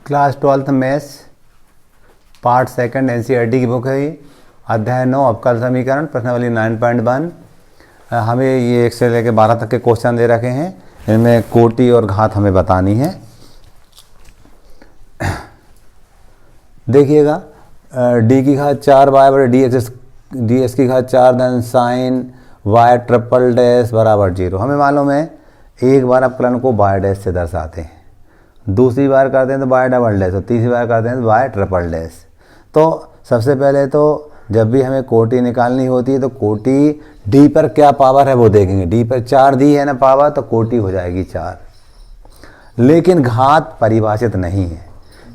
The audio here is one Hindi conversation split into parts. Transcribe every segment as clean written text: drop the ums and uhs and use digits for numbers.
Class 12th maths part second NCERT की बुक है ये। अध्याय 9 अवकल समीकरण प्रश्नावली 9.1। हमें ये 1 से लेकर 12 तक के क्वेश्चन दे रखे हैं। इनमें कोटि और घात हमें बतानी है। देखिएगा, डी की घात 4 वाई बटे डी एक्स की घात 4 धन साइन वाई ट्रिपल डैश बराबर 0। हमें मालूम है एक बार अवकलन को वाई डैश से दर्शाते हैं, दूसरी बार करते हैं तो वाई डबल डैश और तीसरी बार करते हैं तो वाई ट्रिपल डैश। तो सबसे पहले तो जब भी हमें कोटि निकालनी होती है तो कोटि डी पर क्या पावर है वो देखेंगे। डी पर 4 दी है ना पावर, तो कोटि हो जाएगी 4। लेकिन घात परिभाषित नहीं है।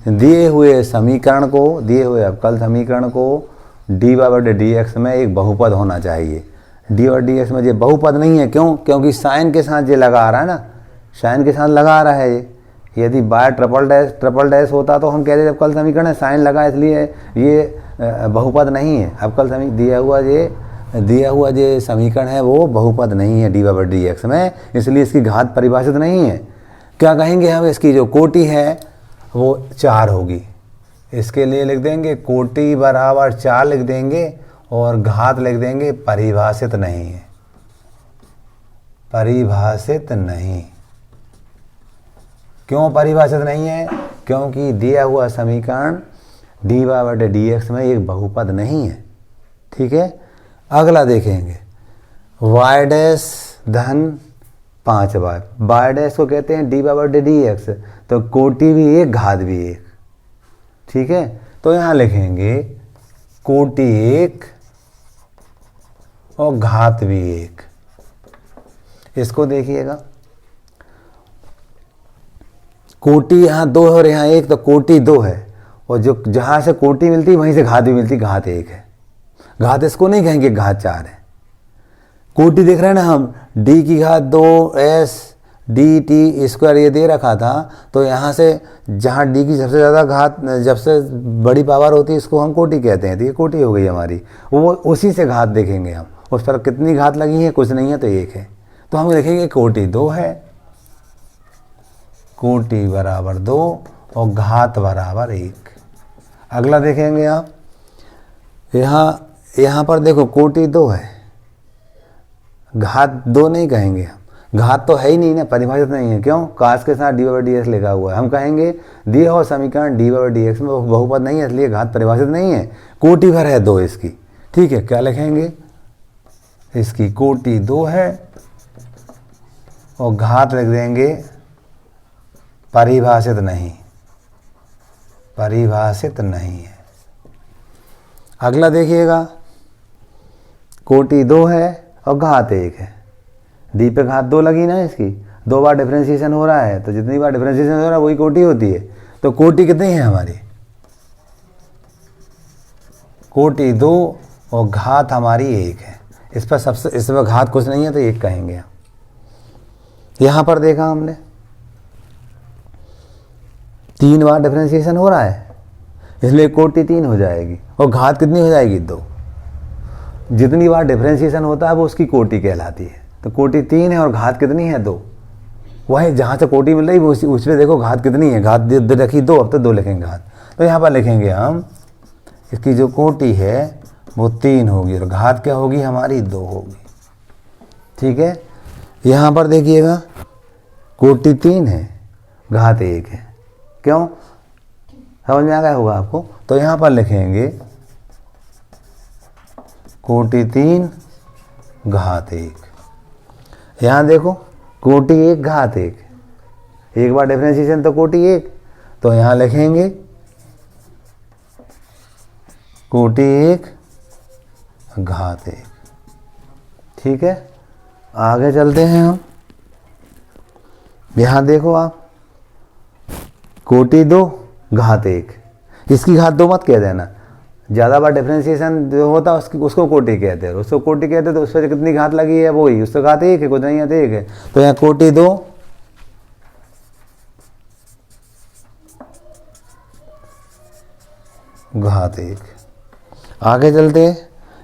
दिए हुए समीकरण को, दिए हुए अवकल समीकरण को डी वाई बटे डी एक्स में एक बहुपद होना चाहिए। डी और डी एक्स में ये बहुपद नहीं है। क्यों? क्योंकि साइन के साथ ये लगा आ रहा है ना, साइन के साथ लगा आ रहा है ये। यदि बाय ट्रिपल डैश होता तो हम कहते अवकल समीकरण है, साइन लगा इसलिए ये बहुपद नहीं है। अवकल समीकरण दिया हुआ ये समीकरण है वो बहुपद नहीं है डी वाई बटे डी एक्स में, इसलिए इसकी घात परिभाषित नहीं है। क्या कहेंगे हम, इसकी जो कोटि है वो 4 होगी। इसके लिए लिख देंगे कोटि बराबर 4 लिख देंगे और घात लिख देंगे परिभाषित नहीं है, परिभाषित नहीं। क्यों परिभाषित नहीं है? क्योंकि दिया हुआ समीकरण डी वाई बटे डी एक्स में एक बहुपद नहीं है। ठीक है, अगला देखेंगे वाई डैश धन 5 वाई डैश को कहते हैं डी वाई बटे डी एक्स, तो कोटि भी 1 घात भी 1। ठीक है, तो यहाँ लिखेंगे कोटि 1 और घात भी 1। इसको देखिएगा, कोटि यहाँ 2 है और यहाँ 1, तो कोटि 2 है और जो जहाँ से कोटि मिलती है वहीं से घात भी मिलती, घात 1 है। घात इसको नहीं कहेंगे, घात 4 है। कोटि देख रहे हैं ना हम, डी की घात 2s डी टी स्क्वायर ये दे रखा था, तो यहाँ से जहाँ डी की सबसे ज़्यादा घात, जब से बड़ी पावर होती है इसको हम कोटि कहते हैं। तो ये कोटि हो गई हमारी, वो उसी से घात देखेंगे हम। उस पर कितनी घात लगी है? कुछ नहीं है, तो 1 है। तो हम लिखेंगे कोटि 2 है, कोटि बराबर 2 और घात बराबर 1। अगला देखेंगे आप, यहाँ पर देखो कोटि 2 है, घात 2 नहीं कहेंगे हम, घात तो है ही नहीं ना, परिभाषित नहीं है। क्यों? काश के साथ डी वाई डी एक्स लिखा हुआ है। हम कहेंगे दिए हुआ समीकरण डी वाई डी एक्स में बहुपद नहीं है, इसलिए घात परिभाषित नहीं है। कोटि भर है 2 इसकी। ठीक है, क्या लिखेंगे? इसकी कोटि 2 है और घात लिख देंगे परिभाषित नहीं, परिभाषित नहीं है। अगला देखिएगा, कोटि 2 है और घात 1 है। डी पे घात 2 लगी ना, इसकी 2 बार डिफरेंशिएशन हो रहा है, तो जितनी बार डिफरेंशिएशन हो रहा है वही कोटि होती है। तो कोटि कितनी है हमारी? कोटि 2 और घात हमारी 1 है। इस पर घात कुछ नहीं है, तो 1 कहेंगे हम। यहाँ पर देखा हमने 3 बार डिफरेंशिएशन हो रहा है, इसलिए कोटि 3 हो जाएगी और घात कितनी हो जाएगी? 2। जितनी बार डिफरेंशिएशन होता है वो उसकी कोटि कहलाती है। तो कोटि 3 है और घात कितनी है? 2। वही जहाँ से कोटि मिल रही वो उसमें देखो घात कितनी है, घात रखी 2, अब तो 2 लिखेंगे घात। तो यहाँ पर लिखेंगे हम, इसकी जो कोटि है वो 3 होगी और घात क्या होगी हमारी? 2 होगी। ठीक है, यहाँ पर देखिएगा कोटि 3 है, घात 1 है। क्यों? समझ में आ गया होगा आपको। तो यहाँ पर लिखेंगे कोटि 3 घात 1। यहाँ देखो कोटि 1 घात 1, एक बार डिफरेंशिएशन तो कोटि 1, तो यहाँ लिखेंगे कोटि 1 घात 1। ठीक है, आगे चलते हैं हम। यहाँ देखो आप, कोटि 2 घात 1, इसकी घात 2 मत कह देना। ज़्यादा बार डिफरेंशिएशन जो होता है उसको कोटि कहते हैं, उसको कोटि कहते हैं। तो उस पर कितनी घात लगी है वही, उससे घात 1 है, कुछ नहीं है तो 1 है। तो यहाँ कोटि 2 घात 1। आगे चलते हैं,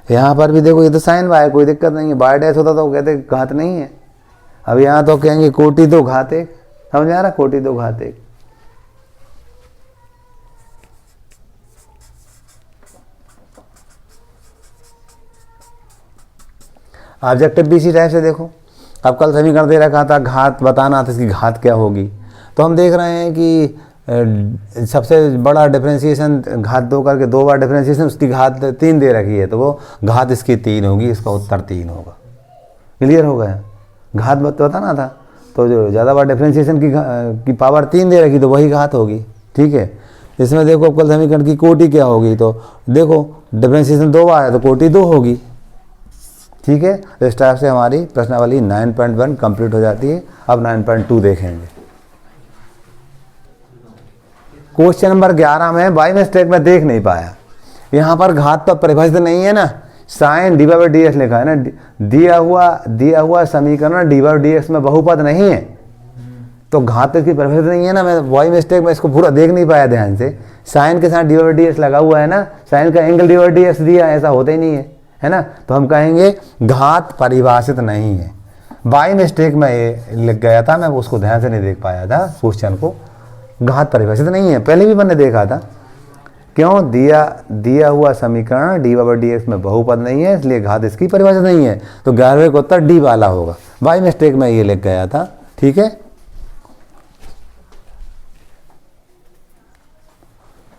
यहाँ पर भी देखो ये तो साइन वाई, कोई दिक्कत नहीं है। बाय डैश होता तो कहते घात नहीं है। अब यहाँ तो कहेंगे कोटि 2 घात 1। समझ आ रहा? कोटि 2 घात 1। ऑब्जेक्टिव भी इसी टाइप से देखो। अब कल समीकरण दे रखा था, घात बताना था, इसकी घात क्या होगी। तो हम देख रहे हैं कि सबसे बड़ा डिफरेंशिएशन घात 2 करके 2 बार डिफरेंशिएशन, उसकी घात 3 दे रखी है, तो वो घात इसकी 3 होगी, इसका उत्तर 3 होगा। क्लियर हो गया। घात बताना था, तो जो ज़्यादा बार डिफरेंशिएशन की पावर 3 दे रखी, तो वही घात होगी। ठीक है। इसमें देखो अवकल समीकरण की कोटि क्या होगी, तो देखो डिफरेंशिएशन 2 बार है तो कोटि 2 होगी। ठीक है। तो इस टाइप से हमारी प्रश्नावली 9.1 कंप्लीट हो जाती है। अब 9.2 देखेंगे। क्वेश्चन नंबर 11 में बाई मिस्टेक में देख नहीं पाया, यहाँ पर घात तो परिभाषित नहीं है ना, साइन dy/dx लिखा है ना, दिया हुआ समीकरण dy/dx में बहुपद नहीं है, तो घात इसकी परिभाषित नहीं है ना। मैं बाई मिस्टेक में इसको पूरा देख नहीं पाया ध्यान से। साइन के साथ dy/dx लगा हुआ है ना, साइन का एंगल dy/dx दिया, ऐसा होता ही नहीं है ना। तो हम कहेंगे घात परिभाषित नहीं है। बाई मिस्टेक में ये लिख गया था, मैं उसको ध्यान से नहीं देख पाया था क्वेश्चन को। घात परिभाषित नहीं है, पहले भी मैंने देखा था। क्यों? दिया हुआ समीकरण dy/dx में बहुपद नहीं है, इसलिए घात इसकी परिभाषित नहीं है। तो 11वें का उत्तर डी वाला होगा। बाई मिस्टेक में ये लिख गया था। ठीक है।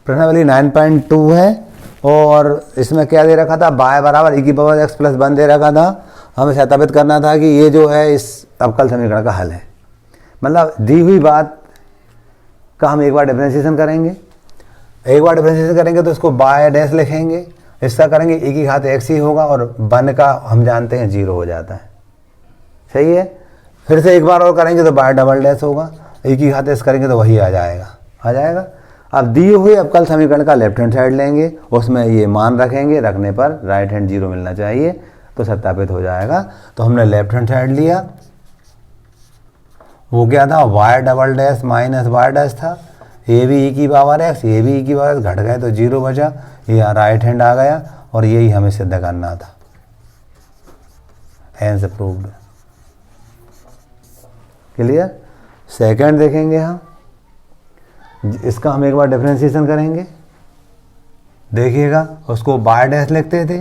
प्रश्नावली 9.2 है और इसमें क्या दे रखा था, y बराबर e⁻x+1 दे रखा था। हमें सत्यापित करना था कि ये जो है इस अवकल समीकरण का हल है। मतलब दी हुई बात का हम एक बार डिफरेंशिएशन करेंगे, तो इसको बाय डैश लिखेंगे, इसका करेंगे e⁻x ही होगा और 1 का हम जानते हैं 0 हो जाता है। सही है। फिर से एक बार और करेंगे तो बाय डबल डैश होगा, e⁻x करेंगे तो वही आ जाएगा। अब दिए हुए अवकल समीकरण का लेफ्ट हैंड साइड लेंगे, उसमें ये मान रखेंगे, रखने पर राइट हैंड 0 मिलना चाहिए, तो सत्यापित हो जाएगा। तो हमने लेफ्ट हैंड साइड लिया, वो क्या था, y double dash minus y dash था, ये भी e⁻x, ये भी e⁻x, घट गए तो 0 बचा, ये राइट हैंड आ गया और यही हमें सिद्ध करना था। Hence proved. क्लियर। सेकंड देखेंगे हम, इसका हम एक बार डिफरेंशिएशन करेंगे। देखिएगा, उसको बाय डैश लिखते थे,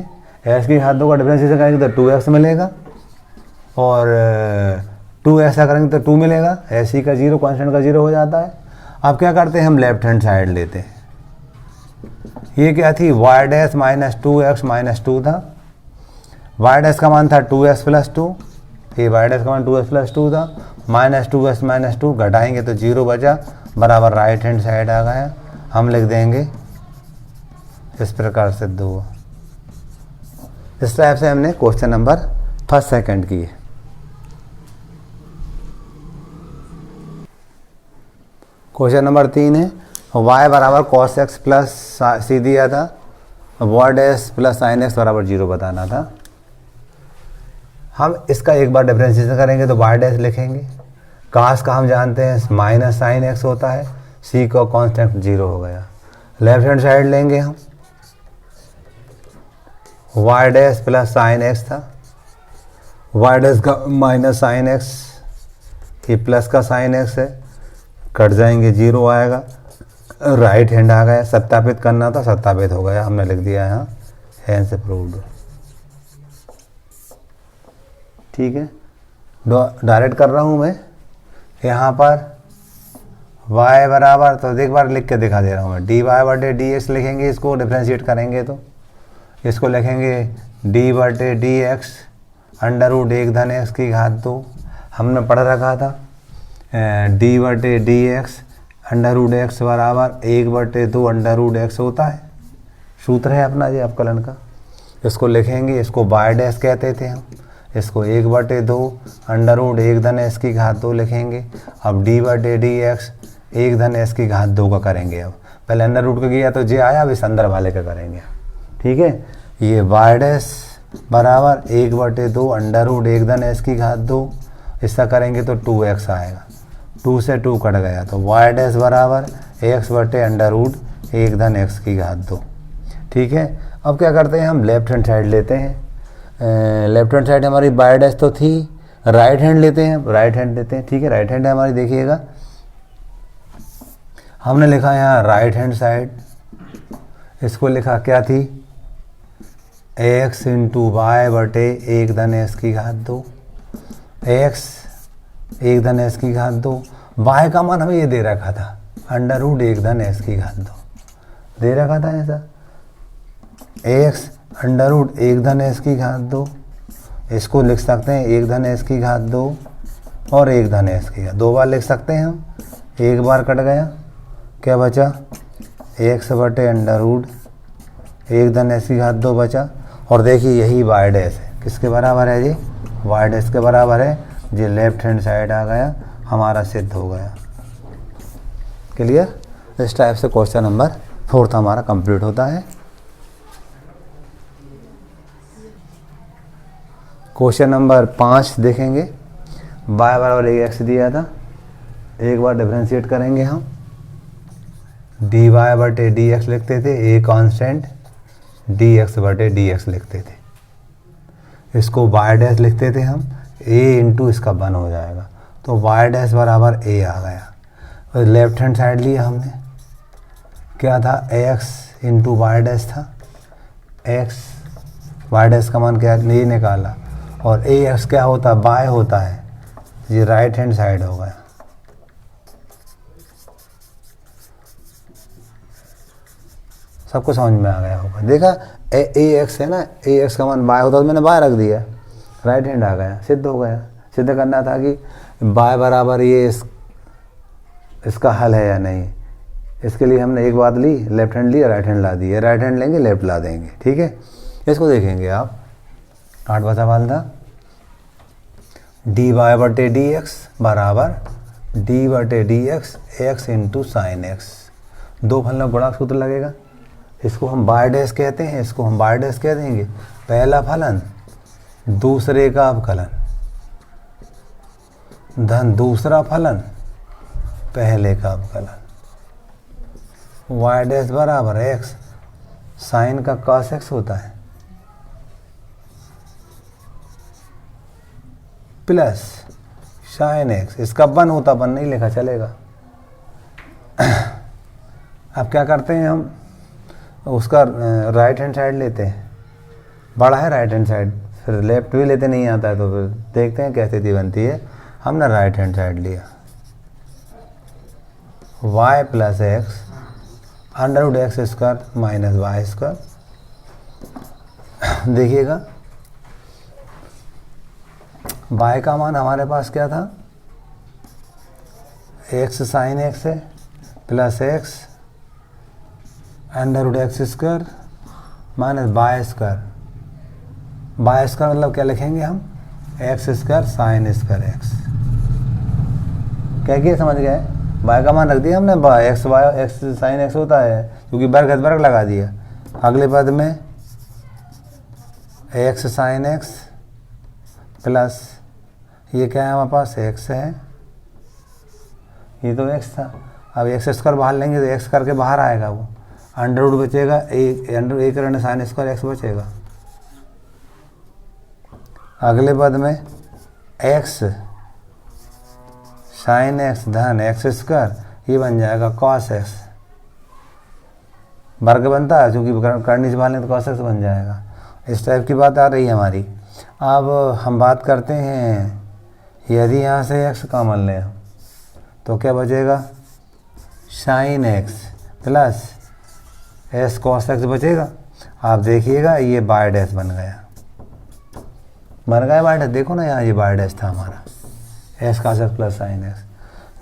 x की घात 2 का डिफरेंशिएशन करेंगे तो 2x मिलेगा और 2 ऐसा करेंगे तो 2 मिलेगा। ऐसी का 0, कांस्टेंट का 0 हो जाता है। अब क्या करते हैं, हम लेफ्ट हैंड साइड लेते हैं। ये क्या थी, y dash minus 2x minus 2 था, y डैश का मान था 2x प्लस 2, ये y डैश का मान 2x प्लस 2 था, माइनस 2x माइनस 2 घटाएंगे तो 0 बचा, बराबर राइट हैंड साइड आ गया। हम लिख देंगे इस प्रकार से 2। इस टाइप से हमने क्वेश्चन नंबर फर्स्ट सेकंड किए। क्वेश्चन नंबर 3 है, y बराबर cos x प्लस c दिया था, y dash plus sin x बराबर 0 बताना था। हम इसका एक बार डिफरेंशिएशन करेंगे तो y डैश लिखेंगे, cos का हम जानते हैं माइनस sin x होता है, c का कांस्टेंट 0 हो गया। लेफ्ट हैंड साइड लेंगे हम, y dash plus sin x था, y डैश का माइनस sin x, ये प्लस का sin x है, कट जाएंगे 0 आएगा, राइट हैंड आ गया। सत्यापित करना था, सत्यापित हो गया, हमने लिख दिया यहाँ हैंस प्रूव्ड। ठीक है। डायरेक्ट कर रहा हूँ मैं यहाँ पर y बराबर, तो एक बार लिख के दिखा दे रहा हूँ मैं, dy/dx लिखेंगे, इसको डिफ्रेंशिएट करेंगे तो इसको लिखेंगे d/dx √1 धन x की घात 2। हमने पढ़ रखा था d/dx √x बराबर 1/2 √x होता है, सूत्र है अपना ये अवकलन का। इसको लिखेंगे, इसको बाय डैश कहते थे हम, इसको 1/2 √1 धन x की घात 2 लिखेंगे। अब d/dx 1 धन x की घात 2 का करेंगे। अब पहले अंडर रूट का किया तो जे आया, अब इस अंदर वाले का करेंगे। ठीक है। ये y डैश बराबर 1/2 √1 धन x की घात 2, इसका करेंगे तो 2x आएगा, 2 से 2 कट गया, तो y डैश बराबर x/√1 धन x की घात 2। ठीक है। अब क्या करते हैं, हम लेफ्ट हैंड साइड लेते हैं। लेफ्ट हैंड साइड हमारी बाय डैश तो थी, राइट हैंड लेते हैं, राइट हैंड लेते हैं। ठीक है। राइट हैंड है हमारी, देखिएगा हमने लिखा यहाँ राइट हैंड साइड, इसको लिखा क्या थी, एक्स इंटू वाई बटे 1 धन एक्स की घात 2, एक्स 1 धन एक्स की घात 2, वाई का मान हमें ये दे रखा था अंडर रूट 1 धन एक्स की घात 2 दे रखा था ऐसा, एक्स अंडर रूट 1 धन एक्स की घात 2, इसको लिख सकते हैं 1 धन एक्स की घात 2 और 1 धन एक्स की घात, 2 बार लिख सकते हैं हम, एक बार कट गया, क्या बचा एक्स बटे अंडर रूट 1 धन एक्स की घात 2 बचा। और देखिए यही वाई डैश है, किसके बराबर है जी, वाई डैश के बराबर है, ये लेफ्ट हैंड साइड आ गया, हमारा सिद्ध हो गया। क्लियर। इस टाइप से क्वेश्चन नंबर 4 हमारा कंप्लीट होता है। क्वेश्चन नंबर 5 देखेंगे। y बराबर एक्स दिया था, एक बार डिफरेंशिएट करेंगे हम, dy बटे डी एक्स लिखते थे, ए कांस्टेंट, dx बटे dx लिखते थे, इसको y डैश लिखते थे हम, a इंटू इसका 1 हो जाएगा, तो y डैश बराबर a आ गया। और लेफ्ट हैंड साइड लिया हमने, क्या था x इंटू वाई डैश था, x y डैश का मान क्या ये निकाला, और ए एक्स क्या होता है y होता है, ये राइट हैंड साइड हो गया। सबको समझ में आ गया होगा। देखा ए एक्स है ना, ए एक्स का मान y होता तो मैंने y रख दिया, राइट हैंड आ गया, सिद्ध हो गया। सिद्ध करना था कि y बराबर ये इसका हल है या नहीं, इसके लिए हमने एक बात ली, लेफ्ट हैंड ली, राइट हैंड ला दी है, राइट हैंड लेंगे लेफ्ट ला देंगे, ठीक है। इसको देखेंगे आप, 8वां सवाल था, डी वाई बटे डी एक्स बराबर डी बटे D X X into sine x, दो फलन गुणा सूत्र लगेगा, इसको हम वाई डैश कहते हैं, इसको हम वाई डैश कह देंगे। पहला फलन दूसरे का अवकलन धन दूसरा फलन पहले का अवकलन, वाई डैश बराबर एक्स साइन का कॉस एक्स होता है प्लस साइन एक्स, इसका 1 होता, 1 नहीं लिखा चलेगा। अब क्या करते हैं हम, उसका राइट हैंड साइड लेते हैं, बड़ा है राइट हैंड साइड, फिर लेफ्ट भी लेते नहीं आता है, तो फिर देखते हैं क्या स्थिति बनती है। हमने राइट हैंड साइड लिया, y plus x under root x square minus y square, देखिएगा y का मान हमारे पास क्या था, एक्स साइन एक्स है plus x under root x square minus y square, y square मतलब क्या लिखेंगे हम, x square sine square x, क्या किया समझ गए। y का मान रख दिया हमने, x y x sine x होता है, क्योंकि वर्ग है वर्ग लगा दिया। अगले पद में एक्स साइन एक्स प्लस ये क्या है हमारे पास, एक्स है, ये तो एक्स था, अब एक्स स्क्वायर बाहर लेंगे तो एक्स करके बाहर आएगा, वो अंडर रूट बचेगा, अंडर एक करने साइन स्क्वायर एक्स बचेगा। अगले पद में एक्स साइन एक्स धन एक्स स्क्वायर, ये बन जाएगा कॉस एक्स, वर्ग बनता है क्योंकि करनी से बाहर लें तो कॉस एक्स बन जाएगा। इस टाइप की बात आ रही है हमारी। अब हम बात करते हैं, यदि यहाँ से एक्स कॉमन लें तो क्या बचेगा, sine x plus S cos x बचेगा। आप देखिएगा ये वाई डैश बन गया, बन गया वाई डैश, देखो ना यहाँ ये वाई डैश था हमारा, S cos x plus sine x,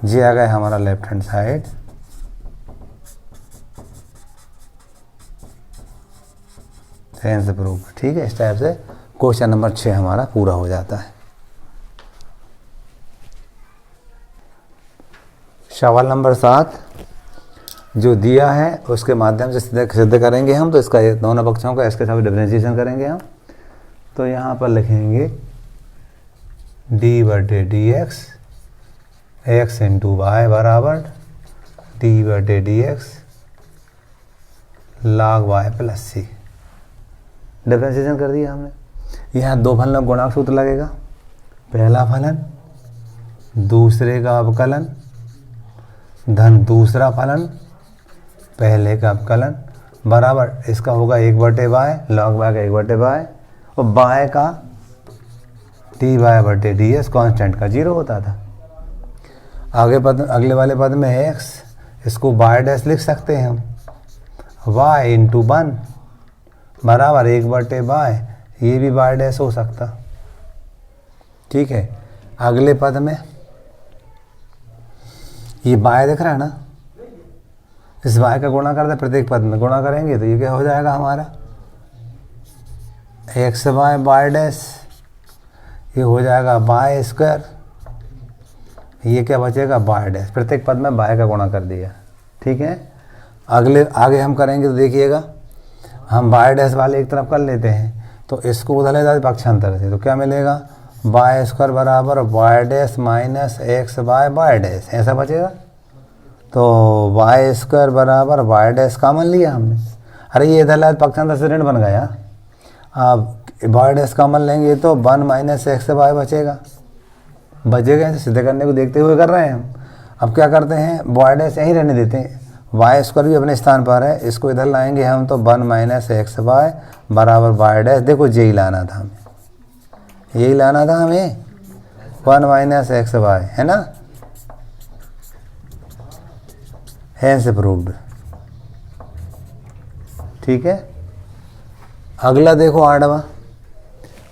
ये आ गया हमारा left hand side. Sense proof, ठीक है। इस टाइप से क्वेश्चन नंबर 6 हमारा पूरा हो जाता है। सवाल नंबर 7 जो दिया है उसके माध्यम से सिद्ध करेंगे हम, तो इसका दोनों पक्षों का इसके साथ डिफरेंशिएशन करेंगे हम। तो यहाँ पर लिखेंगे डी बटे D X X into Y बराबर डी बटे D X log Y plus C, differentiation कर दिया हमने। यहाँ दो फलन गुणक सूत्र लगेगा, पहला फलन दूसरे का अवकलन धन दूसरा फलन पहले का अवकलन बराबर इसका होगा 1/बाय लॉग बाय का 1/बाय और बाय का dy/ds कांस्टेंट का 0 होता था। आगे पद अगले वाले पद में x, इसको बाय डैश लिख सकते हैं हम y इंटू 1 बराबर 1/बाय, ये भी बाय डैश हो सकता। ठीक है, अगले पद में ये बाय दिख रहा है ना, इस बाय का गुणा करते प्रत्येक पद में गुणा करेंगे तो ये क्या हो जाएगा हमारा x/बाय डैश, ये हो जाएगा बाय स्क्वायर, ये क्या बचेगा बाय डैश, प्रत्येक पद में बाय का गुणा कर दिया। ठीक है, आगे हम करेंगे तो देखिएगा, हम बाय डैश वाले एक तरफ कर लेते हैं तो इसको उधर ले जाते पक्षांतर से, तो क्या मिलेगा बाय स्क्वायर बराबर बाय डैश माइनस x/बाय डैश, ऐसा बचेगा। तो बाय स्क्वायर बराबर बाय डैश कॉमन लिया हमने, अरे ये इधर लाए पक्षांतर से ऋण बन गया। अब बाय डैश कॉमन लेंगे तो 1 माइनस x/बाय बचेगा, ऐसे सीधे करने को देखते हुए कर रहे हैं हम। अब क्या करते हैं, बाय डैश यहीं रहने देते हैं, वाई स्क्वायर भी अपने स्थान पर है, इसको इधर लाएंगे हम तो 1 माइनस x/बाय बराबर बाय डैश, देखो यही लाना था हमें, यही लाना था हमें 1 माइनस x/बाय, है ना, हैंस प्रूव्ड। ठीक है, अगला देखो 8वां,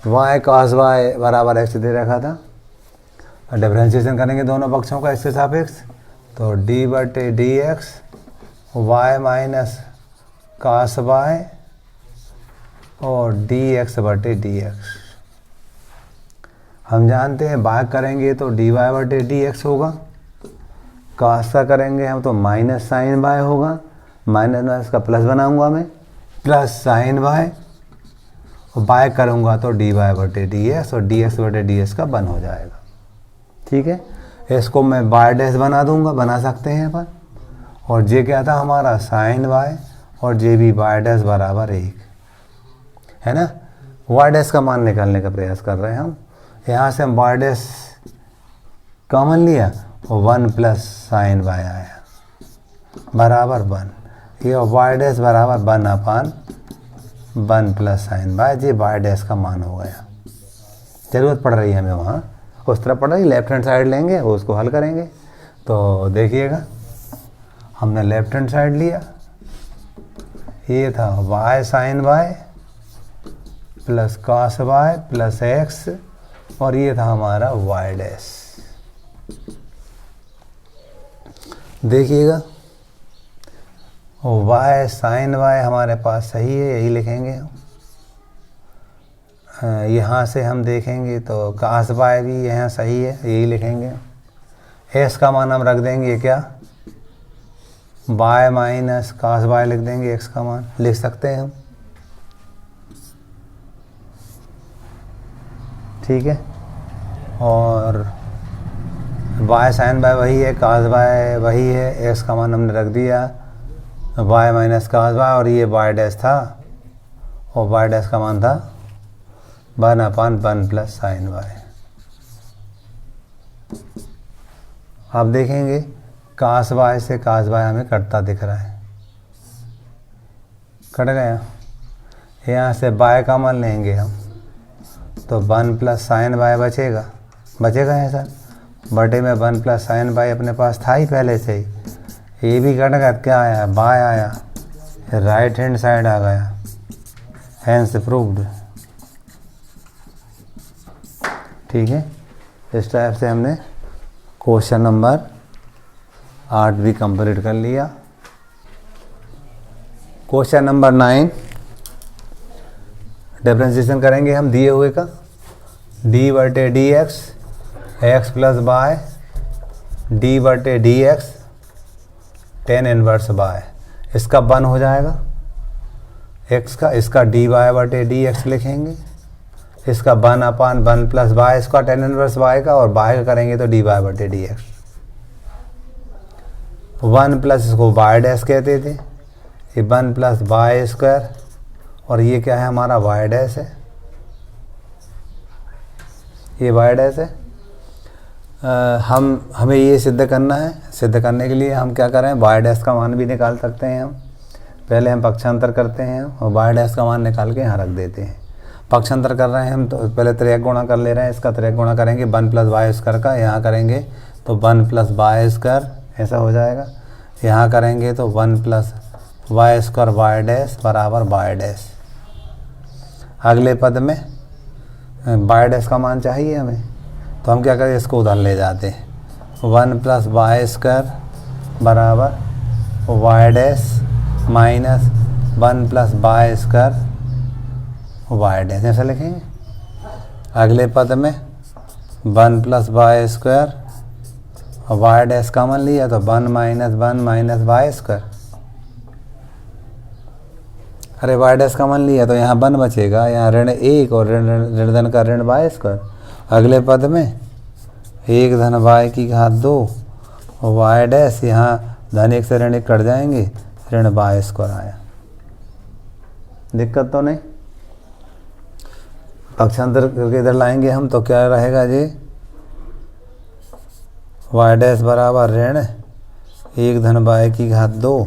y cos y बराबर x दे रखा था, डिफरेंशिएशन करेंगे दोनों पक्षों का x के सापेक्ष, तो d/dx y minus cos y और dx/dx। हम जानते हैं भाग करेंगे तो dy/dx होगा, cos का करेंगे हम तो माइनस साइन y होगा, माइनस का प्लस बनाऊंगा मैं, प्लस साइन y, और बाय करूँगा तो dy/dx और dx/ds का 1 हो जाएगा। ठीक है, इसको मैं बाय डैश बना दूंगा, बना सकते हैं अपन, और जे क्या था हमारा साइन y और जे भी बाय डैश बराबर 1, है ना। वाई डैश का मान निकालने का प्रयास कर रहे हैं हम, यहाँ से हम बाय डैश कॉमन लिया और 1 प्लस साइन y आया बराबर 1, ये वाई डैश बराबर 1/1 प्लस साइन y, जी बाय डैश का मान हो गया। ज़रूरत पड़ रही है हमें वहाँ, उस तरफ पड़ रही, लेफ्ट हैंड साइड लेंगे उसको हल करेंगे। तो देखिएगा हमने लेफ्ट हैंड साइड लिया, ये था y sine y plus cos y plus x, और ये था हमारा y डैश। देखिएगा y साइन y हमारे पास सही है, यही लिखेंगे हम। यहाँ से हम देखेंगे तो cos y भी यहाँ सही है, यही लिखेंगे। x का मान हम रख देंगे क्या, y माइनस cos y लिख देंगे, x का मान लिख सकते हैं हम। ठीक है, और y साइन y वही है, cos y वही है, x का मान हमने रख दिया y माइनस cos y, और ये y डैश था और y डैश का मान था 1/1 प्लस साइन y। आप देखेंगे cos y से cos y हमें कटता दिख रहा है, कट गया। यहाँ से y का मान लेंगे हम तो 1 प्लस साइन y बचेगा, ऐसा बटे में 1 प्लस साइन y अपने पास था ही पहले से ही, ये भी कट गया, क्या आया बाय आया, राइट हैंड साइड आ गया, हैंस प्रूव्ड। ठीक है, इस टाइप से हमने क्वेश्चन नंबर 8 भी कंप्लीट कर लिया। क्वेश्चन नंबर 9 डिफरेंशिएशन करेंगे हम दिए हुए का, d/dx x plus by d/dx tan inverse by, इसका 1 हो जाएगा x का, इसका dy/dx लिखेंगे, इसका 1/1 प्लस बाय, इसका tan इनवर्स बाय का, और बाय का करेंगे तो dy/dx। 1 प्लस इसको बाय डैश कहते थे, ये 1 प्लस बाय स्क्वायर, और ये क्या है हमारा वाई डैश है, ये वाई डैश है। हमें ये सिद्ध करना है, सिद्ध करने के लिए हम क्या करें, वाई डैश का मान भी निकाल सकते हैं हम। पहले हम पक्षांतर करते हैं और y डैश का मान निकाल के यहाँ रख देते हैं। पक्षांतर कर रहे हैं हम, तो पहले त्रिक गुणा कर ले रहे हैं, इसका त्रिक गुणा करेंगे 1 + y स्क्वायर का, यहाँ करेंगे तो 1 + y स्क्वायर ऐसा हो जाएगा, यहाँ करेंगे तो 1 + y स्क्वायर y डैश बराबर y डैश। अगले पद में y डैश का मान चाहिए हमें, तो हम क्या करें, इसको उधर ले जाते हैं। 1 + y स्क्वायर बराबर y dash minus 1 + y square y dash, ऐसा लिखेंगे। अगले पद में 1 + y स्क्वायर और y डैश का मान लिया तो 1 - 1 - y स्क्वायर। अरे y डैश का मान लिया तो यहाँ 1 बचेगा, यहाँ ऋण 1 और ऋण धन का ऋण y स्क्वायर। अगले पद में 1 धन y की घात 2 और y डैश, यहाँ धन 1 से ऋण 1 कट जाएंगे, ऋण y स्क्वायर आया। दिक्कत तो नहीं। पक्षांतर करके इधर लाएंगे हम तो क्या रहेगा जी, y डैश बराबर ऋण 1 धन y की घात 2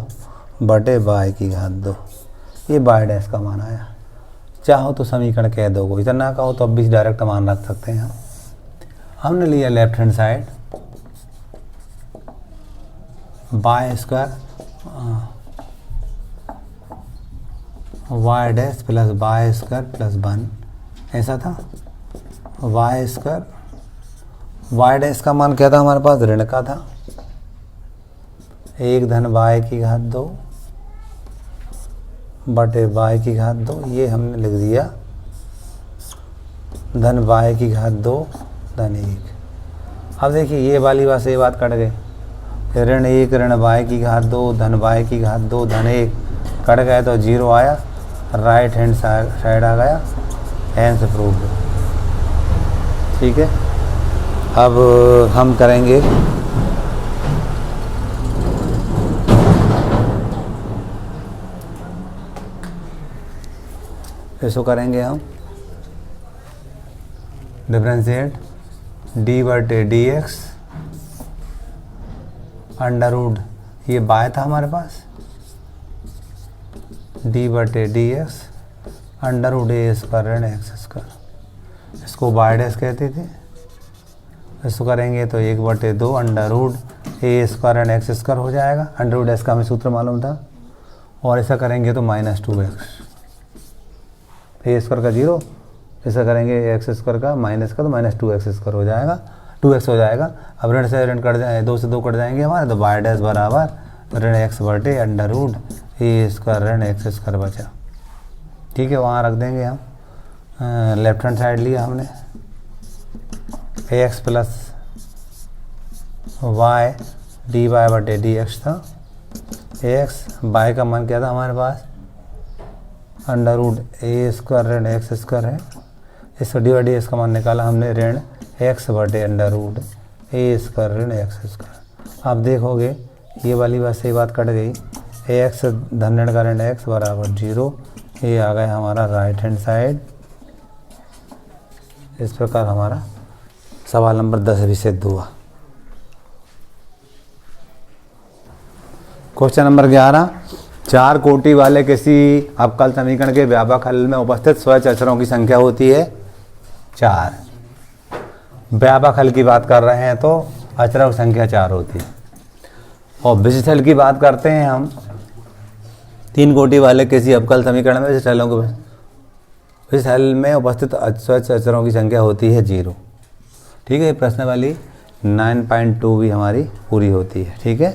बटे y की घात 2, ये y डैश का मान आया। चाहो तो समीकरण कह दो, कोई इतना कहो तो अब भी डायरेक्ट मान रख सकते हैं हम। हमने लिया left hand side y square y dash plus y square plus 1, ऐसा था। y स्क्वायर y डैश का मान क्या था हमारे पास, ऋण का था, 1 धन y की घात 2 बटे y की घात 2, ये हमने लिख दिया धन y की घात 2 धन 1। अब देखिए ये वाली बात से ये बात कट गई, ऋण 1 ऋण y की घात 2 धन y की घात 2 धन 1 कट गए तो 0 आया, राइट हैंड साइड आ गया, हैंस प्रूव्ड। ठीक है, अब हम करेंगे इसको करेंगे हम डिफरेंशिएट डी बटे डी एक्स अंडर रूट, ये बाय था हमारे पास, डी बटे D x under root a square ऋण एक्स स्क्वायर, इसको बाय डैश कहते थे। इसको करेंगे तो 1/2 अंडर रूट ए स्क्वायर ऋण एक्स स्क्वायर हो जाएगा, अंडर रूट एस का हमें सूत्र मालूम था, और ऐसा करेंगे तो -2x, ए स्क्वायर का 0, ऐसा करेंगे एक्स स्क्वायर का माइनस का तो -2x स्क्वायर हो जाएगा, 2x हो जाएगा। अब ऋण से ऋण कट जाए, 2 से 2 कट जाएंगे हमारे, तो y डैश बराबर ऋण x बटे अंडर रूट ए स्क्वायर ऋण एक्स स्क्वायर बचा। ठीक है, वहाँ रख देंगे हम। लेफ्ट हैंड साइड लिया हमने, ax plus y d y बटे डी एक्स था, ax y का मान क्या था हमारे पास, अंडर रूट ए स्क्वायर ऋण एक्स स्क्वायर है, इसको डी वाई डी एक्स का मान निकाला हमने, ऋण एक्स बटे अंडर रूट ए स्क्वायर ऋण एक्स स्क्वायर। आप देखोगे ये वाली बात से बात कट गई, एक्स धन ऋण का ऋण एक्स बराबर 0, ये आ गया हमारा राइट हैंड साइड। इस प्रकार हमारा सवाल नंबर 10 भी सिद्ध हुआ। क्वेश्चन नंबर 11, 4 कोटि वाले किसी अवकल समीकरण के व्यापक हल में उपस्थित स्वच्छ अचरों की संख्या होती है 4। व्यापक हल की बात कर रहे हैं तो अचरों की संख्या 4 होती है। और विशिष्ट हल की बात करते हैं हम, 3 कोटि वाले किसी अवकल समीकरण में विशिष्ट हलों के विशिष्ट हल में उपस्थित स्वच्छ अचरों की संख्या होती है 0। ठीक है, प्रश्न वाली 9.2 भी हमारी पूरी होती है। ठीक है।